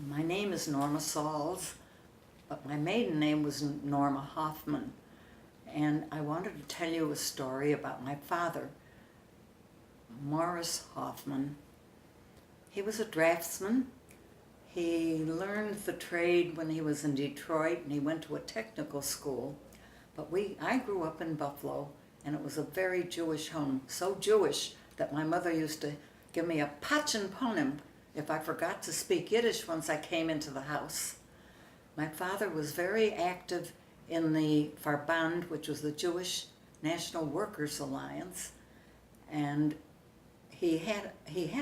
My name is Norma Salz, but my maiden name was Norma Hoffman. And I wanted to tell you a story about my father, Morris Hoffman. He was a draftsman. He learned the trade when he was in Detroit, and he went to a technical school. But I grew up in Buffalo, and it was a very Jewish home, so Jewish that my mother used to give me a patchen ponim if I forgot to speak Yiddish once I came into the house. My father was very active in the Verband, which was the Jewish National Workers Alliance, and he had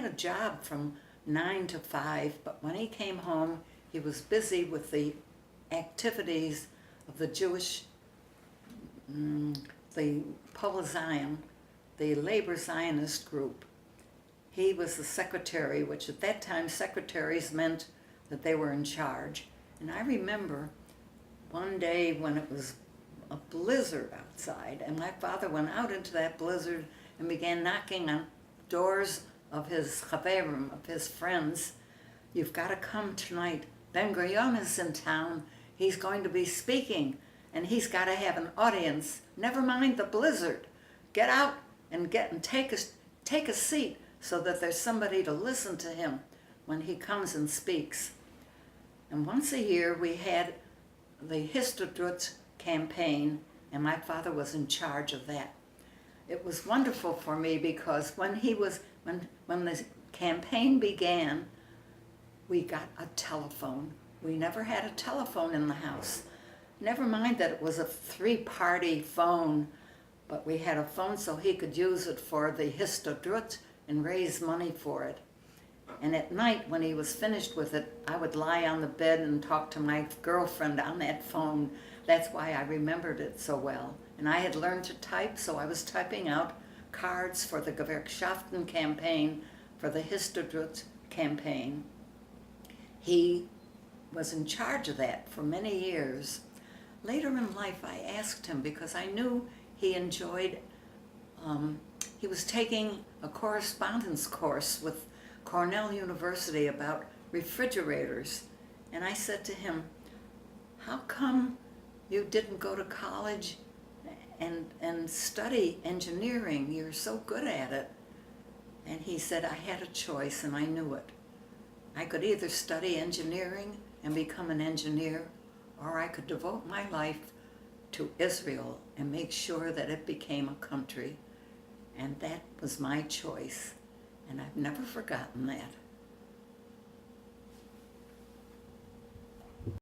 a job from 9 to 5, but when he came home, he was busy with the activities of the Jewish, the Poale Zion, the Labor Zionist group. He was the secretary, which at that time secretaries meant that they were in charge. And I remember one day when it was a blizzard outside, and my father went out into that blizzard and began knocking on doors of his chaverim, of his friends. You've got to come tonight. Ben Gurion is in town. He's going to be speaking, and he's got to have an audience. Never mind the blizzard. Get out and take a seat so that there's somebody to listen to him when he comes and speaks. And once a year we had the Histadrut campaign, and my father was in charge of that. It was wonderful for me because when the campaign began, we got a telephone. We never had a telephone in the house. Never mind that it was a 3-party phone, but we had a phone so he could use it for the Histadrut and raise money for it. And at night, when he was finished with it, I would lie on the bed and talk to my girlfriend on that phone. That's why I remembered it so well. And I had learned to type, so I was typing out cards for the Gewerkschaften campaign, for the Histadrut campaign. He was in charge of that for many years. Later in life, I asked him because I knew he enjoyed, he was taking a correspondence course with Cornell University about refrigerators. And I said to him, how come you didn't go to college and study engineering? You're so good at it. And he said, I had a choice and I knew it. I could either study engineering and become an engineer, or I could devote my life to Israel and make sure that it became a country. And that was my choice. And I've never forgotten that.